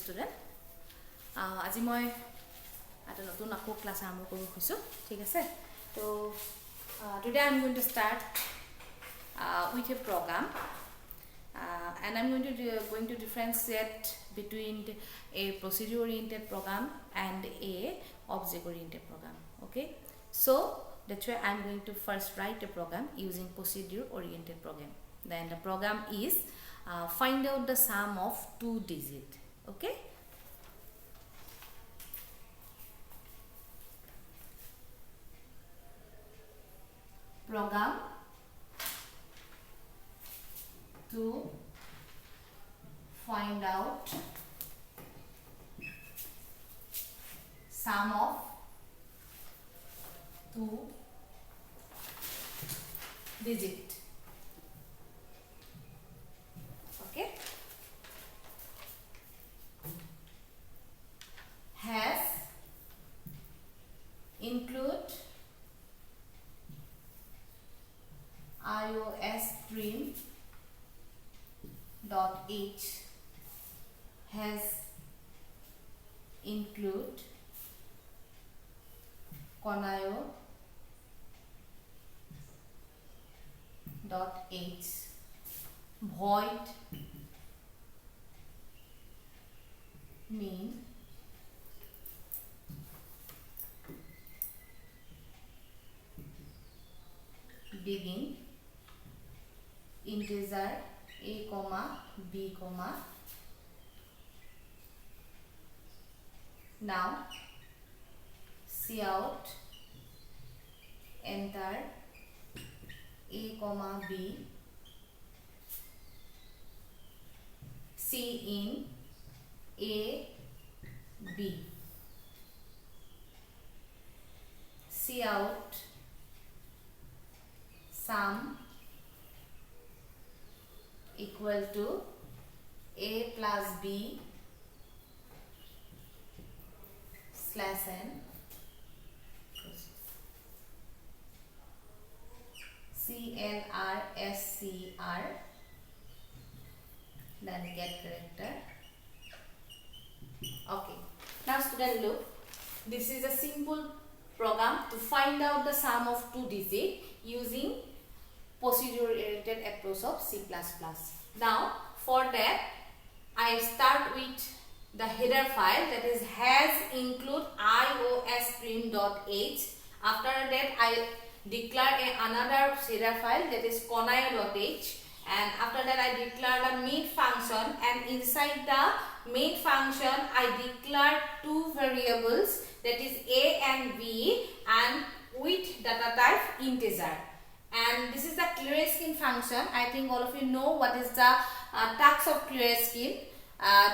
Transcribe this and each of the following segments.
student. আজি মই এটা নতুন আকৌ ক্লাস আৰম্ভ কৰিব খুজিছো ঠিক আছে তো today I'm going to start with a program and I'm going to differentiate between a procedure oriented program and a object oriented program. Okay, so that's why I'm going to first write a program using procedure oriented program. Then the program is find out the sum of 2 digits. Okay, program to find out sum of 2 digits. Okay, has include iostream.h has include conayo.h void mean begin integer a comma b comma now cout enter a comma b cin a b cout sum equal to a plus b slash n CLRSCR then get character. Okay, now student look, this is a simple program to find out the sum of 2 digits using procedure oriented approach of C++. Now for that I start with the header file, that is has include iostream.h. After that I declare another header file, that is conayo.h, and after that I declare the main function, and inside the main function I declare 2 variables, that is a and b, and with data type integer. And this is the clear skin function. I think all of you know what is the task of clear skin.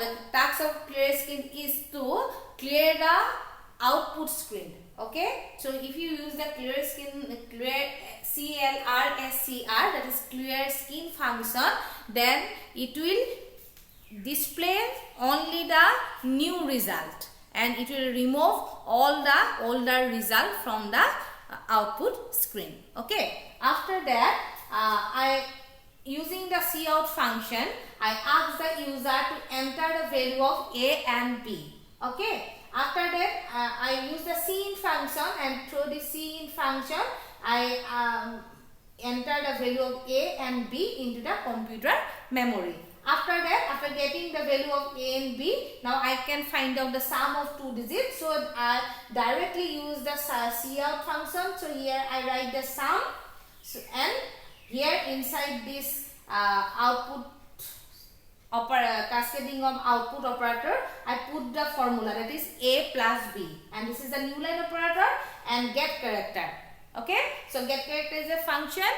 The task of clear skin is to clear the output screen. Okay, so if you use the clear CLRSCR, that is clear skin function, then it will display only the new result and it will remove all the older result from the output screen. Okay, after that I using the cout function I ask the user to enter the value of a and b. Okay, after that I use the cin function, and through the cin function I enter the value of a and b into the computer memory. After that, after getting the value of a and b, now I can find out the sum of 2 digits. So I directly use the cout function. So here I write the sum, so, and here inside this output cascading of output operator I put the formula, that is a plus b, and this is the new line operator and get character. Okay, so get character is a function.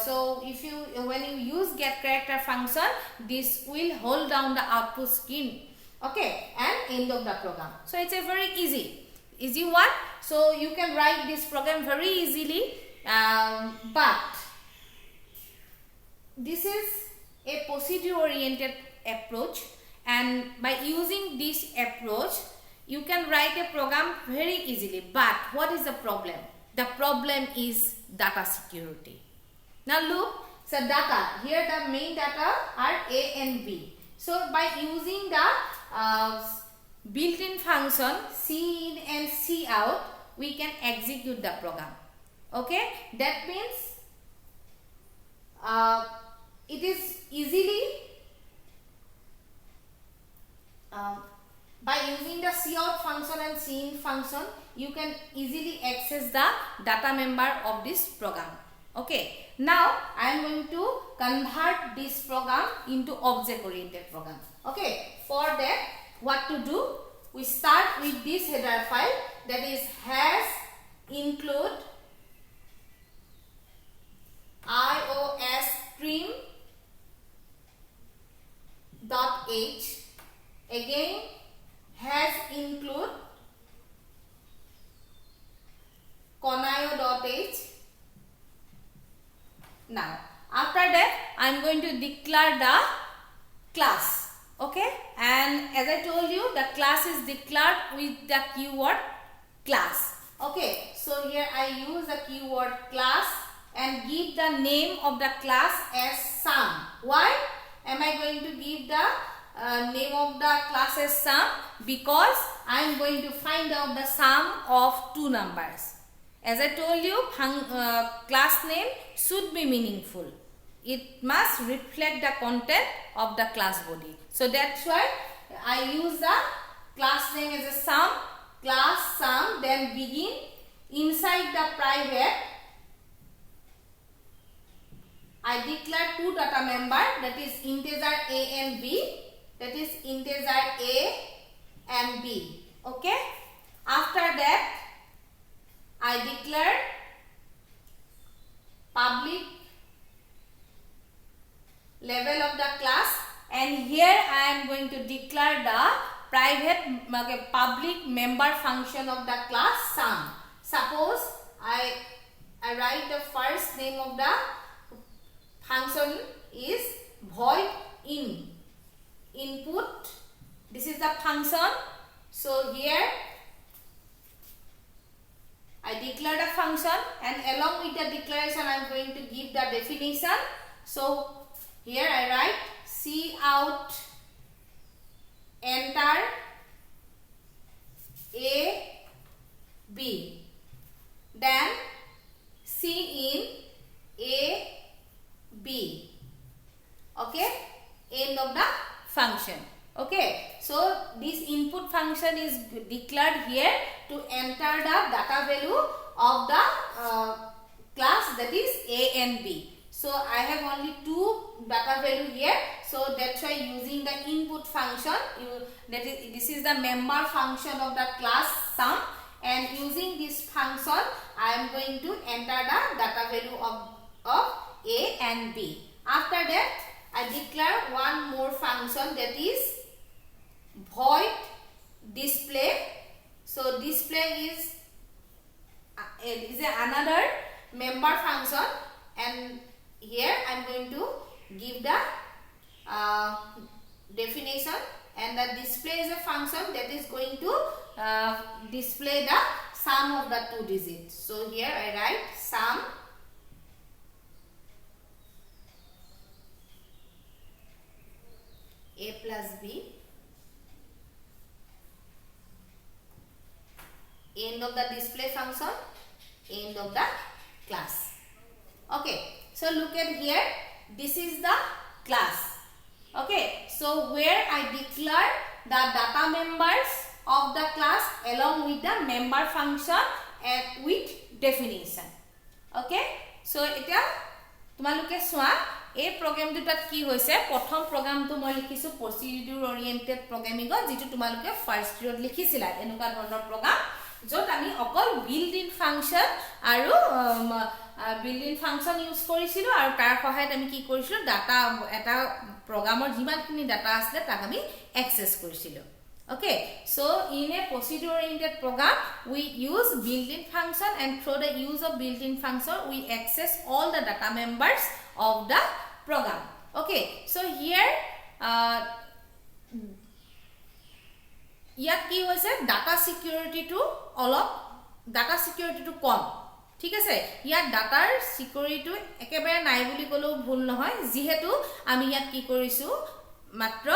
So if you when you use get character function, this will hold down the output screen. Okay, and end of the program. So it's a very easy one. So you can write this program very easily, but this is a procedure oriented approach, and by using this approach you can write a program very easily. But what is the problem? The problem is data security. Now look, so data, here the main data are A and B. So by using the built-in function cin and cout, we can execute the program. Okay, that means it is easily by using the cout function and cin function, you can easily access the data member of this program. Okay, now I am going to convert this program into object oriented program. Okay, for that what to do, we start with this header file, that is hash include iOS stream.h, again hash include conaio.h. Now after that I am going to declare the class. Okay, and as I told you, the class is declared with the keyword class. Okay, so here I use the keyword class and give the name of the class as sum. Why am I going to give the name of the class as sum? Because I am going to find out the sum of two numbers. As I told you, class name should be meaningful. It must reflect the content of the class body. So that's why I use the class name as a sum, class sum, then begin inside the private. I declare two data member, that is integer a and b, that is integer a and b. Okay, after that I declare public level of the class, and here I am going to declare the private public member function of the class sum. Suppose I write the first name of the function is void input. This is the function. So here I declare the function, and along with the declaration I am going to give the definition. So here I write cout enter a b, then cin a b. Okay, end of the function. Okay, so this input function is declared here to enter the data value of the class, that is a and b. So I have only two data value here, so that's why using the input function, this is the member function of the class sum, and using this function I am going to enter the data value of a and b. After that I declare one more function, that is void display. So display is another member function, and here I am going to give the definition, and the display is a function that is going to display the sum of the two digits. So here I write sum a plus b, end of the display function, end of the class. Okay, so look at here, this is the class. Okay, so where I declare the data members of the class along with the member function and with definition. Okay, so eta তোমালোকে সোয়া এই প্রোগ্রামটো তাত কি হৈছে, প্ৰথম প্ৰোগ্ৰামটো মই লিখিছো প্ৰসিডিউৰ ওৰিয়েন্টেড programming, যেটো তোমালোকে ফাৰ্স্ট ইয়াৰত লিখিছিলা এনেকুৱা ধৰণৰ প্ৰগ্ৰাম, য'ত আমি অকল বিল্ড ইন ফাংচন আৰু বিল্ড ইন ফাংচন ইউজ কৰিছিলো, আৰু তাৰ সহায়ত আমি কি কৰিছিলো, ডাটা এটা প্ৰগ্ৰামৰ যিমানখিনি ডাটা আছে তাক আমি এক্সেস কৰিছিলো. Okay, so in a procedure-oriented program, we use built-in function, and through the use of built-in function, we access all the data members of the program. Okay, so here, ইয়াত কি হৈছে data security to data security to কম. ঠিক আছে, ইয়াত ডাটাৰ security একেবাৰে নাই বুলি ক'লেও ভুল নহয়, যিহেতু আমি ইয়াত কি কৰিছো, মাত্ৰ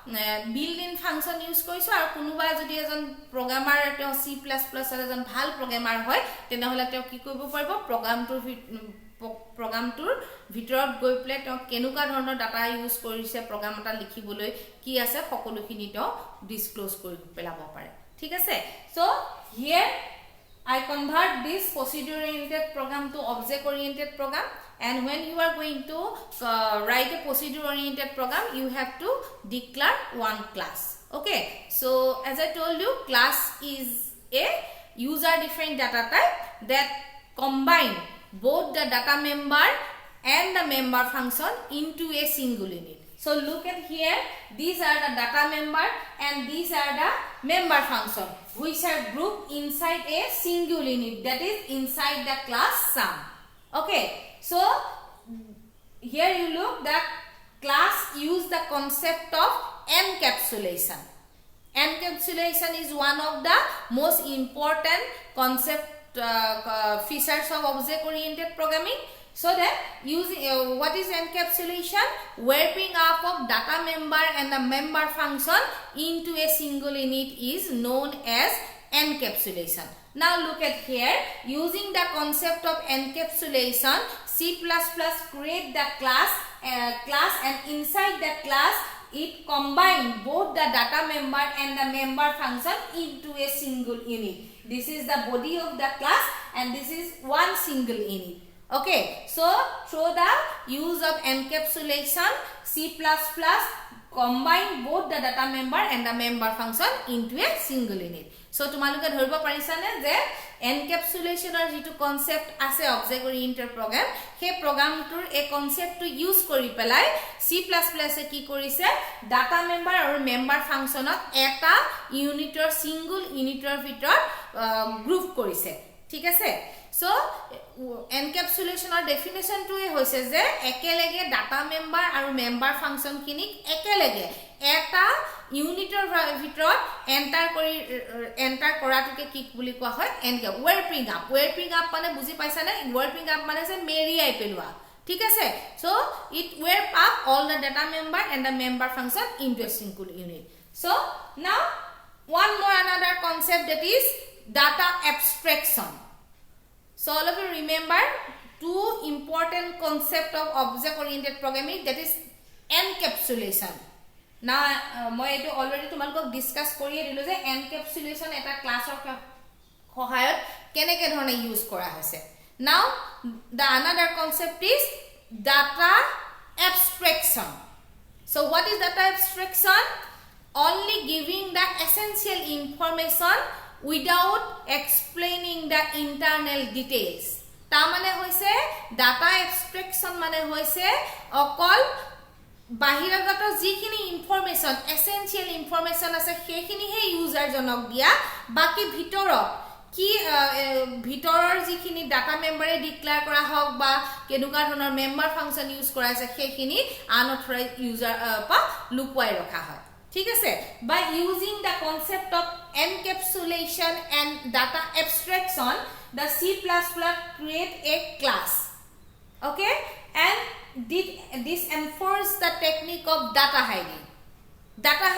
built in function use কৰিছো আৰু কোনোবা যদি এজন প্ৰগ্ৰামাৰ এটো C++ এৰ এজন ভাল প্ৰগ্ৰামাৰ হয় তেনেহলে তেওঁ কি কৰিব পাৰিব প্ৰগ্ৰামটোৰ ভিতৰত গৈ প্লে তেওঁ কেনুকা ধৰণৰ ডাটা ইউজ কৰিছে প্ৰগ্ৰাম এটা লিখিবলৈ কি আছে সকলোখিনি তেওঁ ডিসক্লোজ কৰি পেলাব পাৰে ঠিক আছে so here I convert this procedure oriented program to object oriented program and when you are going to write a procedure oriented program you have to declare one class okay so as I told you class is a user defined data type that combine both the data member and the member function into a single unit so look at here these are the data member and these are the member function which are grouped inside a single unit that is inside the class sum okay so here you look that class use the concept of encapsulation encapsulation is one of the most important concept features of object oriented programming so that using what is encapsulation wrapping up of data member and the member function into a single unit is known as encapsulation now look at here using the concept of encapsulation C++ create the class and inside the class it combine both the data member and the member function into a single unit this is the body of the class and this is one single unit okay so through the use of encapsulation C++ combine both the data member and the member function into a single unit so তোমালোকে ধৰিব পাৰিছানে যে এনক্যাপসুলেশনৰ যেটো concept আছে object ওৰিয়েন্টেড programme সেই প্ৰগ্ৰামটোৰ এই কনসেপ্টটো use কৰি পেলাই C++ এ কি কৰিছে ডাটা মেম্বাৰ আৰু মেম্বাৰ ফাংচনক এটা ইউনিটৰ সিঙ্গল ইউনিটৰ ভিতৰত গ্ৰুপ কৰিছে ঠিক আছে so encapsulation or definition to hoise je ekelege data member aru member function kinik ekelege eta unitor vitorot enter koratuke ki buli koa hoy wrapping up mane buji paisa na wrapping up mane je meriai pelua ঠিক আছে so it wrap up all the data member and the member function into a single unit so now one more another concept that is data abstraction so all of you remember two important concept of object oriented programming that is encapsulation now moi eto already tumalok discuss koriye dilu je encapsulation eta class of সহায়ত কেনেকে ধৰণে use কৰা হৈছে now the another concept is data abstraction so what is data abstraction only giving the essential information without explaining the internal details ta mane hoise data abstraction mane hoise okol bahiragato jikhini information essential information ase hekhini he user jonok dia baki bhitorot কি ভিতৰৰ যিখিনি data মেম্বাৰে declare কৰা হওক বা কেনুকা ধৰণৰ member function use কৰা আছে সেইখিনি আনঅথৰাইজড ইউজাৰ পা লুকুৱাই ৰখা হয় ঠিক আছে by using the concept of encapsulation and data abstraction the C++ create a class okay and this enforce the technique of data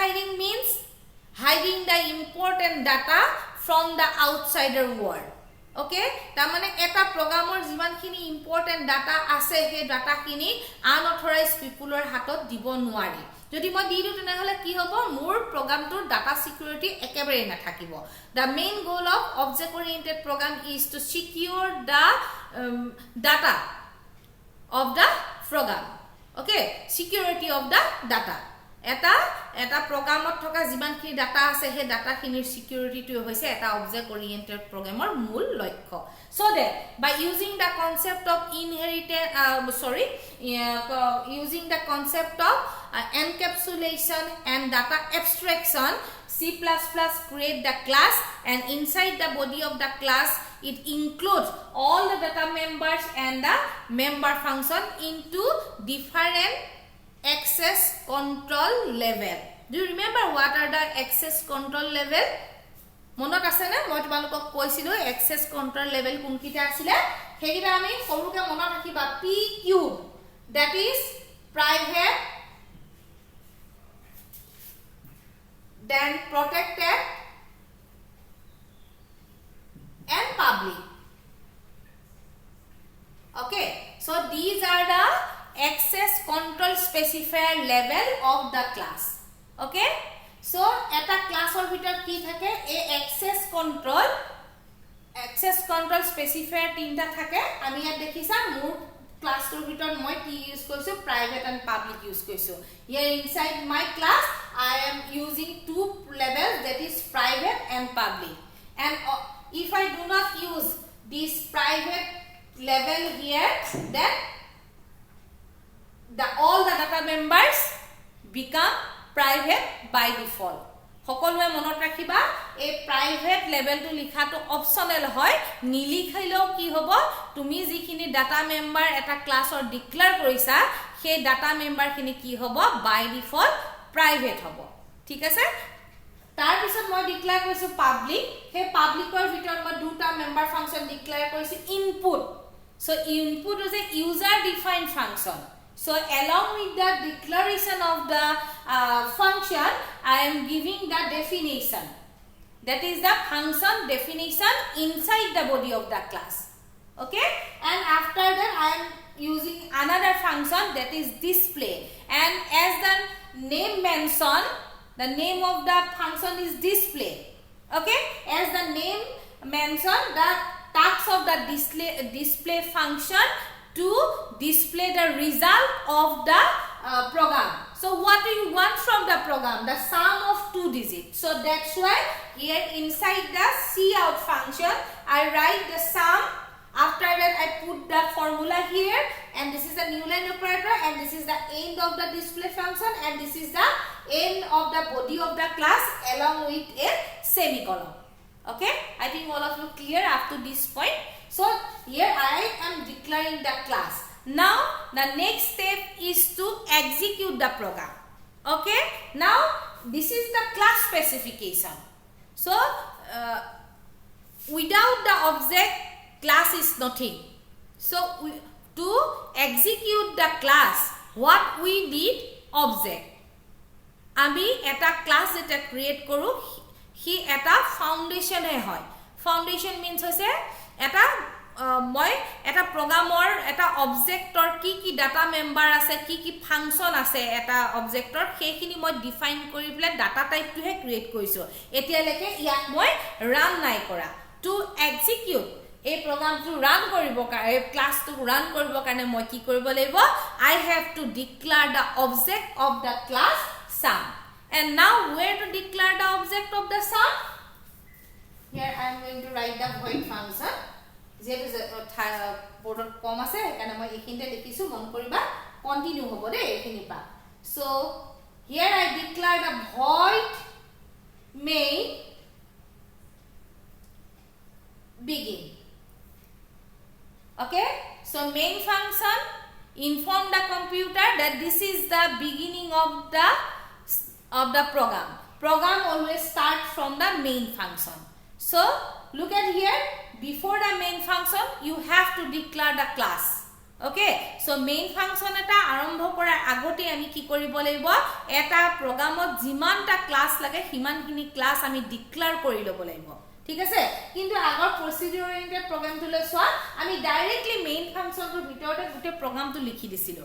hiding means hiding the important data from the outsider world okay ta mane eta programmer jiman khini important data ase he data khini unauthorized people er hatot dibo nuari যদি মই দিলু তেনেহলে কি হ'ব মোৰ প্ৰগ্ৰামটোৰ data security একেবাৰে না থাকিব the main goal of object oriented program is to secure the data of the program okay security of the data এটা প্ৰগ্ৰামত থকা যিমানখিনি ডাটা আছে হে ডাটা খিনিৰ সিকিউৰিটি টো হৈছে এটা অবজেক্ট ওৰিয়েন্টেড প্ৰগ্ৰামৰ মূল লক্ষ্য so that by using the concept of using the concept of encapsulation and data abstraction C++ create the class and inside the body of the class it includes all the data members and the member function into different access control level do you remember what are the access control level monot ase na moi tumalok koisilu access control level kunkita asile hegita ami koruke monot rakhiba pq that is private then protected and public. Okay, so these are the access control specifier level of the class. Okay, so eta class or bhitor ki thake a access control specifier tinta thake ami ya dekhisa mur class tor bhitor moi ki use koisu private and public use koisu. Here inside my class I am using two levels, that is private and public, and if I do not use this private level here, then all the data members become private by default. সকলোৱে মনত ৰাখিবা এই private লেভেলটো লিখাটো optional হয়, নিলিখাইলেও কি হ'ব, তুমি যিখিনি ডাটা মেম্বাৰ এটা ক্লাছৰ ডিক্লেয়াৰ কৰিছা সেই ডাটা মেম্বাৰখিনি কি হ'ব, বাই ডিফল্ট প্ৰাইভেট হ'ব। ঠিক আছে, তাৰ পিছত মই ডিক্লেয়াৰ কৰিছো পাব্লিক। সেই পাব্লিকৰ ভিতৰত মই দুটা মেম্বাৰ ফাংচন ডিক্লেয়াৰ কৰিছো input. So input is a user defined function. So along with the declaration of the function, I am giving the definition. That is the function definition inside the body of the class. Okay, and after that I am using another function, that is display, and as the name mentioned, the name of the function is display. Okay, as the name mentioned, the task of the display function to display the result of the program. So what do you want from the program? The sum of two digits. So that's why here inside the cout function I write the sum. After that I put the formula here, and this is the new line operator, and this is the end of the display function, and this is the end of the body of the class along with a semicolon. Okay, I think all of you clear up to this point. So here I am declaring the class. Now the next step is to execute the program. Okay, now this is the class specification. So without the object, class is nothing. So to execute the class, what we need, object. Ami eta class jeta create koru, he eta foundation he hoy. Foundation means hoise eta moi eta programor eta objector ki data member ase ki function ase eta objector hekhini moi define kori bile data type to he create koiso. Etia leke yak moi run nai kora. To execute a program to run koribo a class to run koribo kane moi ki koribo laibo, I have to declare the object of the class sum. And now where to declare the object of the sum? Here I am going to write the void function. Board com ase ekane moi ekhinte likhisu, mon koriba continue hobo de ekhini pa. So here I declare the void main begin. Okay, so main function inform the computer that this is the beginning of the program. Program always start from the main function. So look at here, before the main function you have to declare the class. Okay, so main function eta arambho korar agote ami ki koribo laibo, eta programot jiman ta class lage himan kini class ami declare kori lobo laibo. ঠিক আছে, কিন্তু আগৰ প্ৰসিডিউৰ ওৰিয়েন্টেড প্ৰগ্ৰামটোলৈ সোৱা আমি directly main ফাংচনটোৰ ভিতৰতে গোটে প্ৰগ্ৰামটো লিখি দিছিলো।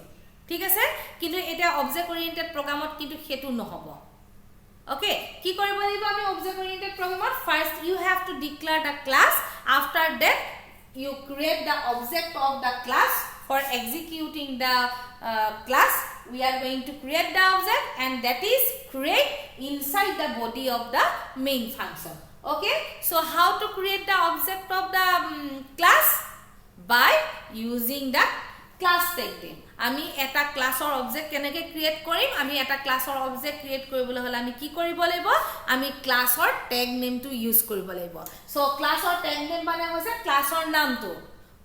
ঠিক আছে, কিন্তু এটা অবজেক্ট ওৰিয়েন্টেড প্ৰগ্ৰামত কিন্তু হেতু নহব। Okay, কি কৰিব লাগিব আমি অবজেক্ট ওৰিয়েন্টেড প্ৰগ্ৰামত? First you have to declare the class, after that you create the object of the class. For executing the class we are going to create the object, and that is create inside the body of the main function. Okay, so how to create the object of the class? By using the class tag name. Ami eta class or object keneke create korim? Ami eta class or object create koribole hole ami ki koribo laibo? Ami class or tag name to use koribo laibo. So class or tag name mane hoise class or naam to.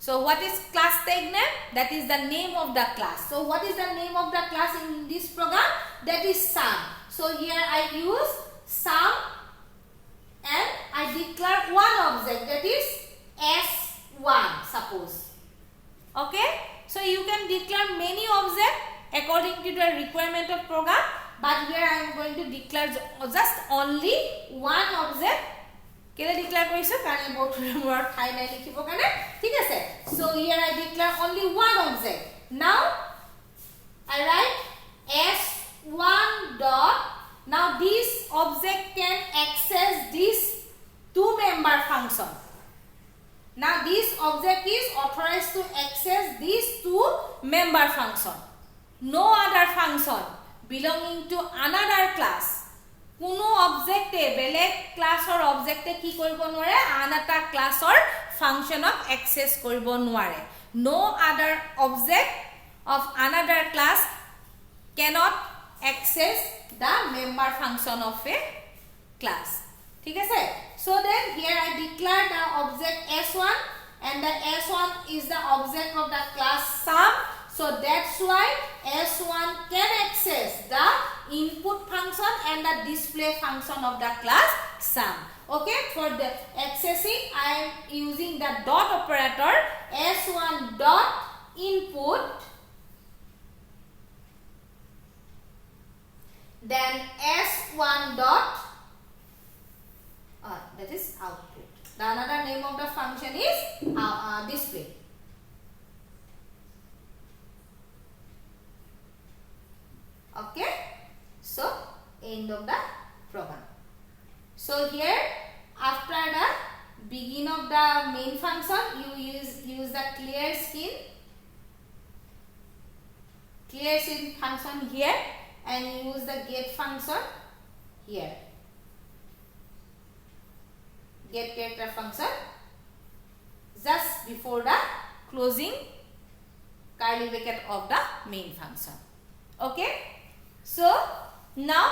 So what is class tag name? That is the name of the class. So what is the name of the class in this program? That is sum. So here I use sum, and I declare one object, that is S1 suppose. Okay, so you can declare many objects according to the requirement of program. but here I am going to declare just only one object. Kele declare koisu kane board thai nai likhibo kane thik ase. So here I declare only one object. Now I write s1 dot. Now this object can access this two member function. Now this object is authorized to access these two member function. No other function belonging to another class. Kuno object e belek class or object e ki koribo nware anata class or function of access koribo nware. No other object of another class cannot access the member function of a class. ठीक है. So then here I declare the object s1 and the s1 is the object of the class sum. So that's why s1 can access the input function and the display function of the class sum. Okay, for the accessing I am using the dot operator. S1 dot input, then S1 dot that is output. The another name of the function is display. Okay, so end of the program. So here after the begin of the main function you use the clear scene function here and use the get function here. Get character function just before the closing curly bracket of the main function. Okay, so now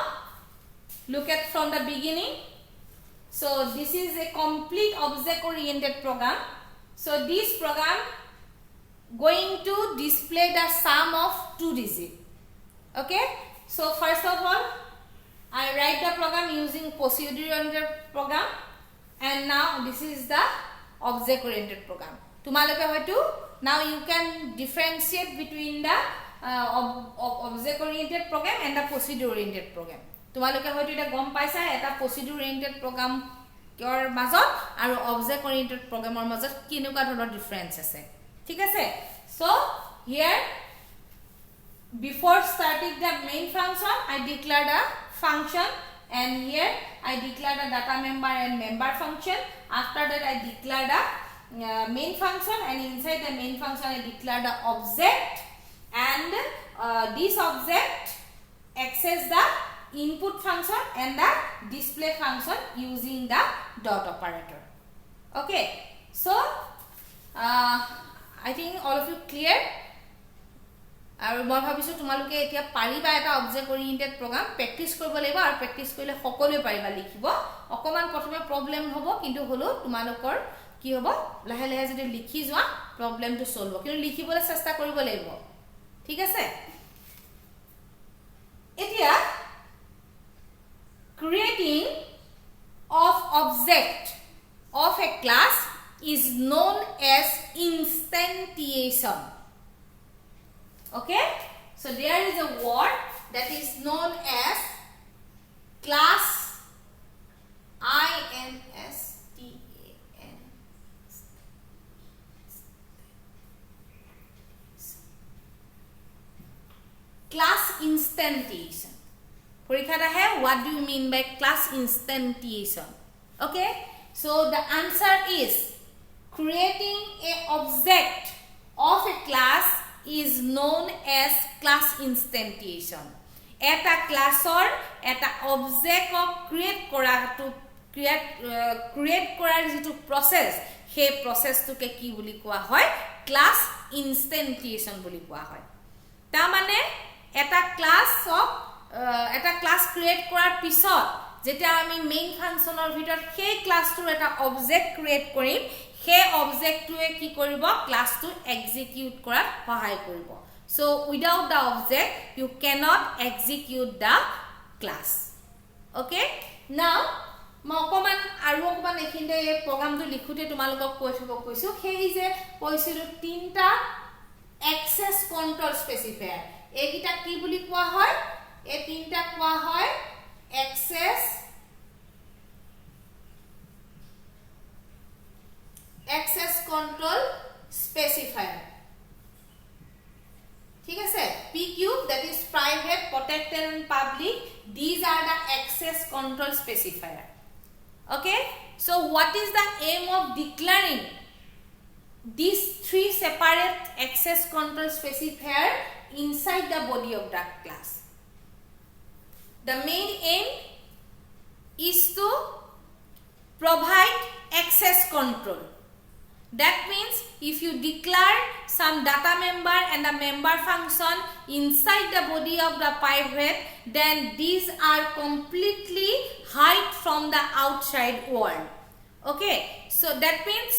look at from the beginning. So this is a complete object oriented program. So this program going to display the sum of two digits. Okay, so first of all I write the program using procedure oriented program. And now this is the object oriented program. Tumaloke hoitu now you can differentiate between the object oriented program and the procedure oriented program. Tumaloke hoitu eta gom paisa eta procedure oriented program kor majot aru object oriented program or majot kinuka dhonor difference ase. Thik ase. So here before starting the main function I declare the function. And here I declare the data member and member function. After that I declare the main function, and inside the main function I declare the object, and this object access the input function and the display function using the dot operator. Okay, so I think all of you clear. আৰু মই ভাবিছো তোমালোকে এতিয়া পাৰিবা এটা object ওৰিয়েন্টেড programme practice কৰিব লাগিব আৰু প্ৰেক্টিস কৰিলে সকলোৱে পাৰিবা লিখিব অকমান প্ৰথমে প্ৰবলেম হ'ব কিন্তু হলো তোমালোকৰ কি হ'ব লাহে লাহে যদি লিখি যোৱা প্ৰবলেমটো সলভ হ'ব কিন্তু লিখিবলৈ চেষ্টা কৰিব লাগিব ঠিক আছে এতিয়া creating of object of a class is known as instantiation. Okay, so there is a word that is known as class, I-N-S-T-A-N, class instantiation. Purikha hai, what do you mean by class instantiation? Okay, so the answer is creating a object of a class is known as class instantiation. Eta class or eta object of create korar jitu process he process to ke ki boli koa hoy class instantiation boli koa hoy ta mane eta class create korar pisot jeta ami main function or bhitor he class to eta object create korim he object to e ki koribo class to execute korat sahay koribo. So without the object you cannot execute the class. Okay, now mokoman aru okoman ekhinde e program to likhute tumalok koithibo koisu he je koisiru tinta access control specifier egita ki boli koa hoy এই তিনটা কোৱা হয় access control specifier. ঠিক আছে, PQ, that is private, protected and public, these are the access control specifier. Okay, so what is the aim of declaring these three separate access control specifier inside the body of the class? The main aim is to provide access control. That means if you declare some data member and a member function inside the body of the private, then these are completely hide from the outside world. Okay, so that means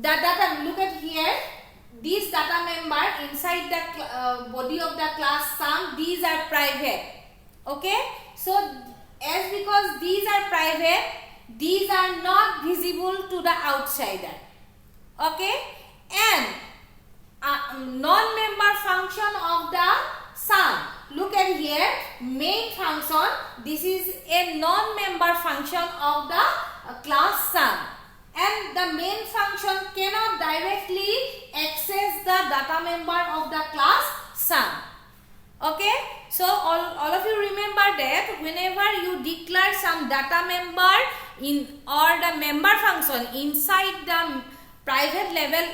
the data, look at here, these data member inside the body of the class sum, these are private. Okay, so as because these are private, these are not visible to the outsider. Okay, and non-member function of the sum, look at here, main function, this is a non-member function of the class sum, and the main function cannot directly access the data member of the class sum. Okay, so all of you remember that whenever you declare some data member in or the member function inside the private level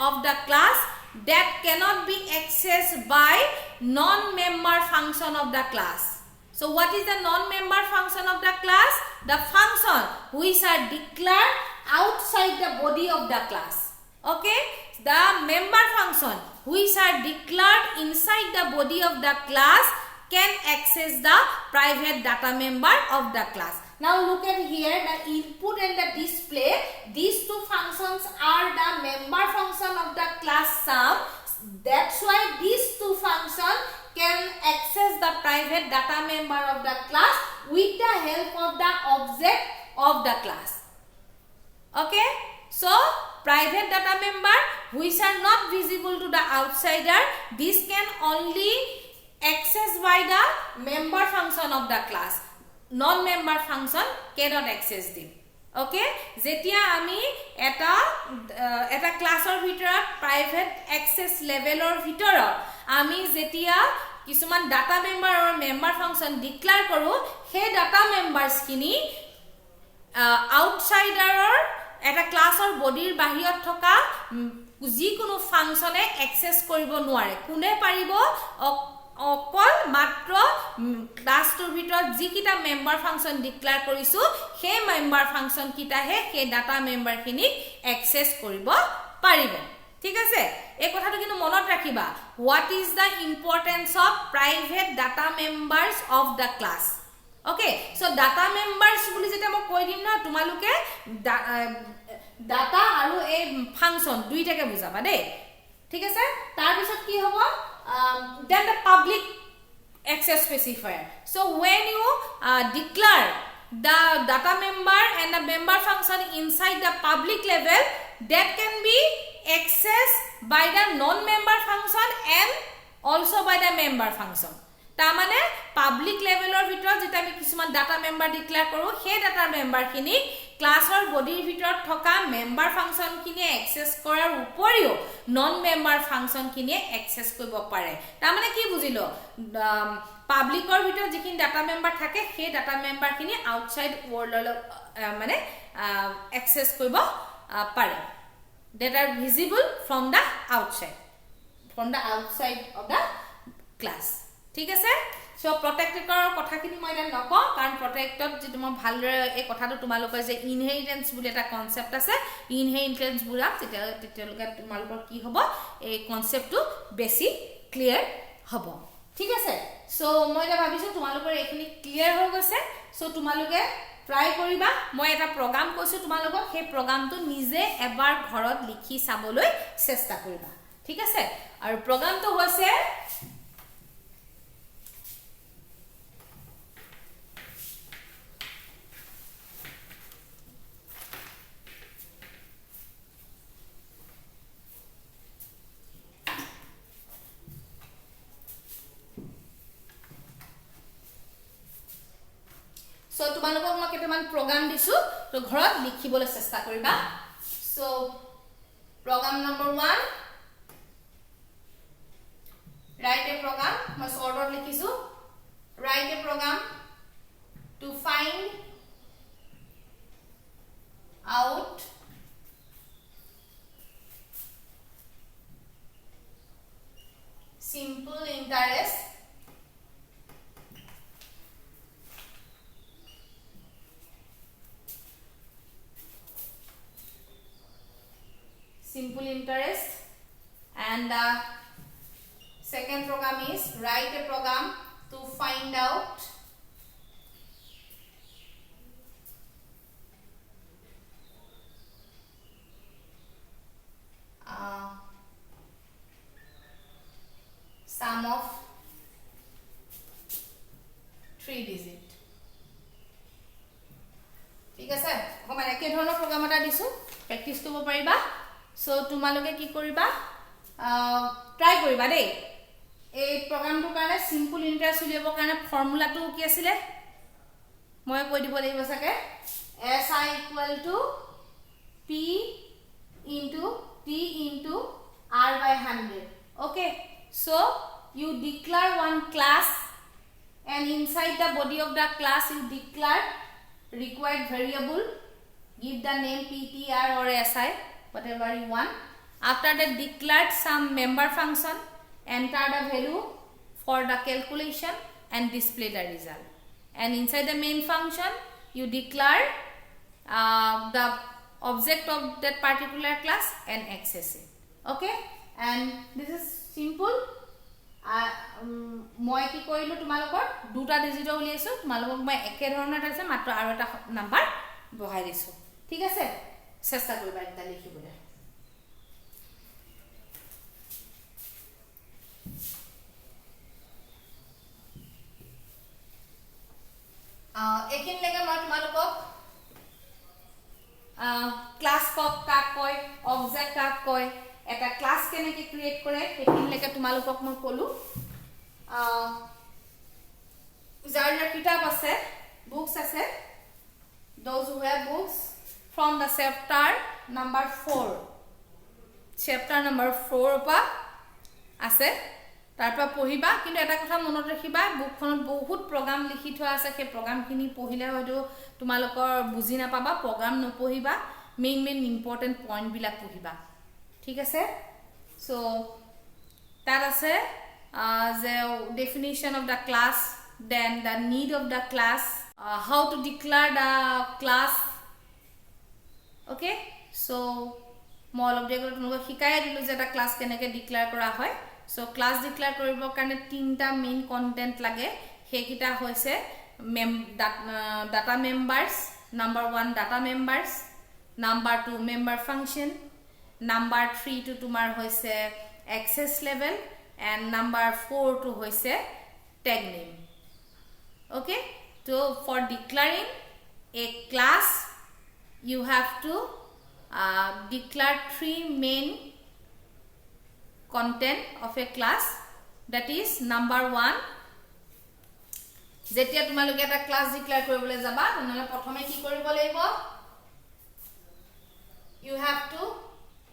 of the class, that cannot be accessed by non-member function of the class. So what is the non-member function of the class? The function which are declared outside the body of the class. Okay, the member function which are declared inside the body of the class can access the private data member of the class. Now look at here, the input and the display, these two functions are the member function of the class sum. That's why these two functions can access the private data member of the class with the help of the object of the class. Okay, so private data member which are not visible to the outsider, this can only access by the member function of the class. Non-member function cannot access them. Okay, jetia ami eta classor bhitorot private access levelor bhitorot ami jetia kisuman data member or member function declare koru, he data members kini outsider eta classor body bahirot thoka যিকোনো ফাংশনে access কৰিব নোৱাৰে। কোনে পাৰিব? অকল মাত্ৰ ক্লাছটোৰ ভিতৰত যিকিটা member function declare কৰিছো সেই মেম্বাৰ ফাংচন কিটাহে সেই ডাটা মেম্বাৰখিনিক অ্যাক্সেস কৰিব পাৰিব। ঠিক আছে, এই কথাটো কিন্তু মনত ৰাখিবা, what is the importance of private data members of the class. Okay, so data members বুলি যেটা মই কৈ দিম না, তোমালোকে ডাটা আৰু এই ফাংচন দুইটাকে বুজাবা দেই। ঠিক আছে, তাৰ পিছত কি হ'ব? Then the public access specifier. So when you declare the data member and the member function inside the public level, that can be accessed by the non-member function and also by the member function. তামানে public লেভেলৰ ভিতৰত যেটা আমি কিছুমান data member declare কৰো, সেই data member খিনি ক্লাছৰ বডিৰ ভিতৰত থকা মেম্বাৰ ফাংচন খিনি এক্সেস কৰাৰ উপৰিও নন মেম্বাৰ ফাংচন খিনি এক্সেস কৰিব পাৰে। তামানে কি বুজিলো? পাবলিকৰ ভিতৰত যিখিনি ডাটা মেম্বাৰ থাকে সেই ডাটা মেম্বাৰ খিনি আউটসাইড ওয়াৰ্ল্ডৰ মানে এক্সেস কৰিব পাৰে। that are visible from the outside of the class. ঠিক আছে, সো প্ৰটেক্টেডৰ কথাখিনি মই এটা নকওঁ, কাৰণ প্ৰটেক্টেড যে মই ভালদৰে এই কথাটো তোমালোকৰ যে ইনহেৰিটেন্স বুলি এটা কনসেপ্ট আছে, ইনহেৰিটেন্স বুৰা তেতিয়ালৈকে তোমালোকৰ কি হ'ব, এই কনসেপ্টটো বেছি ক্লিয়াৰ হ'ব। ঠিক আছে, সো মই এটা ভাবিছো তোমালোকৰ এইখিনি ক্লিয়াৰ হৈ গৈছে। সো তোমালোকে ট্রাই কৰিবা, মই এটা প্ৰগ্ৰাম কৈছো তোমালোকক, সেই প্ৰগ্ৰামটো নিজে এবাৰ ঘৰত লিখি চাবলৈ চেষ্টা কৰিবা। ঠিক আছে, আৰু প্ৰগ্ৰামটো হৈছে কেটামান program দিছো তো ঘৰত লিখিবলৈ চেষ্টা কৰিবা so program number 1 write a program মই short লিখিছো write a program to find out simple interest and the second program is write a program to find out sum of 3 digit ঠিক আছে মানে একে ধৰণৰ প্ৰগ্ৰাম এটা দিছো প্ৰেক্টিস কৰিব পাৰিবা সো তোমালোকে কি কৰিবা ট্রাই কৰিবা দেই এই প্ৰগ্ৰামটোৰ কাৰণে সিম্পল ইন্টাৰেষ্ট উলিয়াবৰ কাৰণে ফৰ্মুলাটো কি আছিল মই কৈ দিব লাগিব সাকে si = p * t * r by 100 okay so you declare one class and inside the body of the class you declare required variable give the name ptr or si whatever you want after that declare some member function enter the value for the calculation and display the result and inside the main function you declare the object of that particular class and access it okay and this is simple মই কি কৰিলো তোমালোকৰ দুটা digit উলিয়াইছো তোমালোকক মই একে ধৰণৰ আছে মাত্ৰ আৰু এটা নাম্বাৰ বহাই দিছো ঠিক আছে চেষ্টা কৰিবা এটা লিখিবলৈ এখিনলৈকে মই তোমালোকক ক্লাস কাক কয় অবজেক্ট কাক কয় এটা ক্লাস কেনেকৈ ক্ৰিয়েট কৰে এখিনলৈকে তোমালোকক মই কলো যাৰ কিতাপ আছে বুকস আছে those who have books from the chapter number 4 পা আছে তাৰপা পঢ়িবা কিন্তু এটা কথা মনত ৰাখিবা বুকখনত বহুত প্ৰগ্ৰাম লিখি থোৱা আছে সেই প্ৰগ্ৰামখিনি পঢ়িলে হয়তো তোমালোকৰ বুজি নাপাবা প্ৰগ্ৰাম নপঢ়িবা মেইন ইম্পৰ্টেন্ট পইণ্ট বিলাক পঢ়িবা ঠিক আছে সো that আছে the definition of the class then the need of the class how to declare the class okay so মই অলপ দেৰি তোমালোকক শিকাই দিলো যে এটা ক্লাস কেনেকৈ ডিক্লেয়াৰ কৰা হয় সো ক্লাস ডিক্লেয়াৰ কৰিবৰ কাৰণে তিনটা মেইন কন্টেন্ট লাগে হেকিটা হৈছে data members number 1 data members number 2 member function number 3 to তোমাৰ হৈছে access level and number 4 to hoise tag name okay so for declaring a class you have to declare 3 main content of a class that is number 1 যেতিয়া তোমালোকে এটা class declare কৰিবলৈ যাবা নহলে প্ৰথমে কি কৰিব লাগিব you have to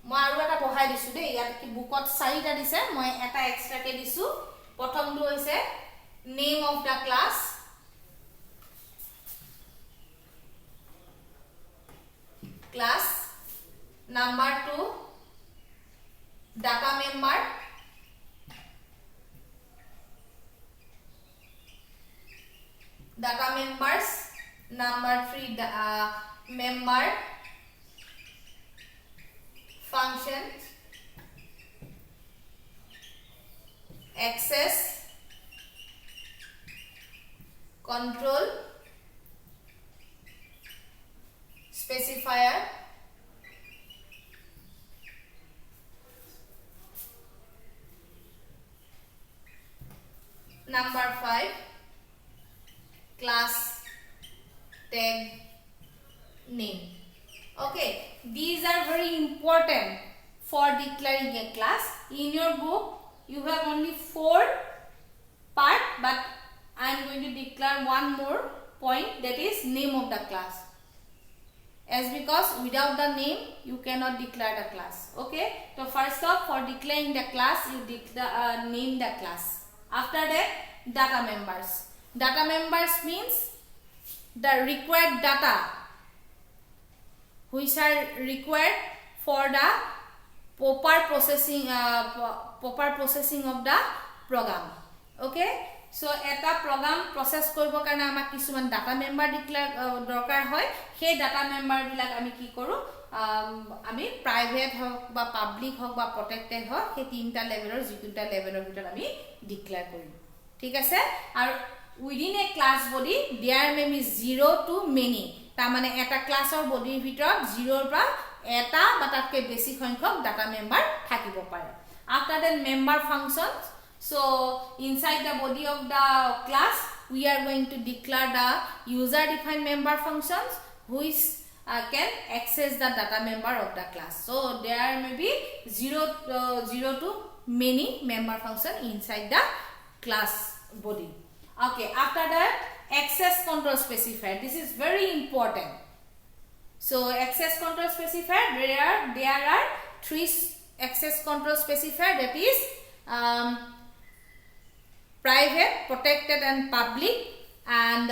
মই আৰু এটা বহাই দিছো দে ইয়াত কি বুকত 4টা দিছে মই এটা এক্সট্ৰা কে দিছো প্ৰথমটো হৈছে name of the class number 2 data member data members number 3 member function access control specifier number 5 class tag name okay these are very important for declaring a class in your book you have only 4 part but I am going to declare one more point, that is name of the class. As because without the name you cannot declare the class. Okay, so first off, for declaring the class you name the class. After that, data members. Data members means the required data which are required for the proper processing of the program. Okay, so eta program process koribo karone amak kisuman data member declare dorkar hoy. He data member bilak ami ki koru, ami private hok ba public hok ba protected hok, he tinta levelor jitunta levelor bitor ami declare korim. Thik ase? Aru within a class body there may be 0 to many. Ta mane eta class or body bitor 0 pra eta ba tatke besi সংখ্যক data member থাকিব পাৰে. After that, member functions. So inside the body of the class we are going to declare the user defined member functions which can access the data member of the class. So there may be 0 to many member function inside the class body. Okay, after that, access control specifier. This is very important. So access control specifier, there are 3 access control specifier, that is private, protected and public. And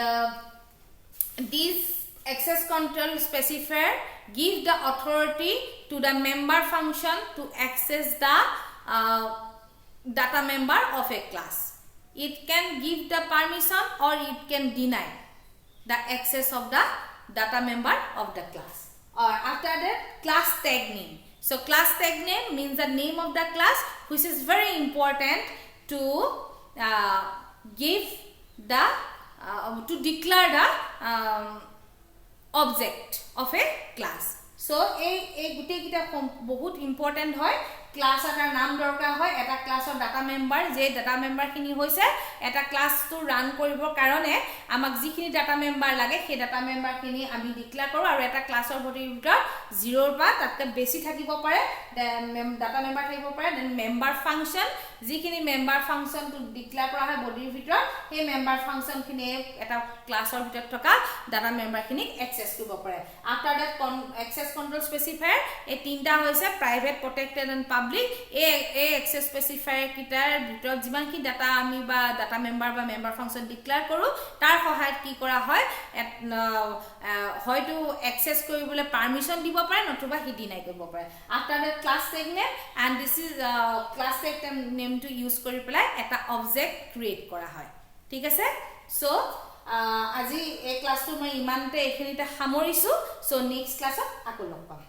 these access control specifier give the authority to the member function to access the data member of a class. It can give the permission or it can deny the access of the data member of the class. Or after that, class tag name. So class tag name means the name of the class, which is very important to give the to declare the object of a class. So a gute kita bahut important hoy. Class eta naam dorkar hoy, eta class or data member, je data member kini hoise eta class to run koribor karone amak jikhini data member lage he data member kini ami declare koru aru eta class or body bitor 0 pa tatte besi thakibo pare, data member thakibo pare. Then member function, jikhini member function to declare kora hoy body bitor, he member function kini eta class or bitor thoka data member kini access koribo pare. After that, access control specifier e tinta hoise private, protected and public. A access specifier kitar bitor jiman ki data ami ba data member ba member function declare koru tar sahayat ki kora hoy hoyto access koribole permission dibo pare notuba hi deny koribo pare. After that, class tag name, and this is class tag name to use kori pelai eta object create kora hoy. Thik ase? So আজি এই ক্লাসটো মই ইমানতে এখিনিতে সামৰিছো. So next class আকৌ log পাম.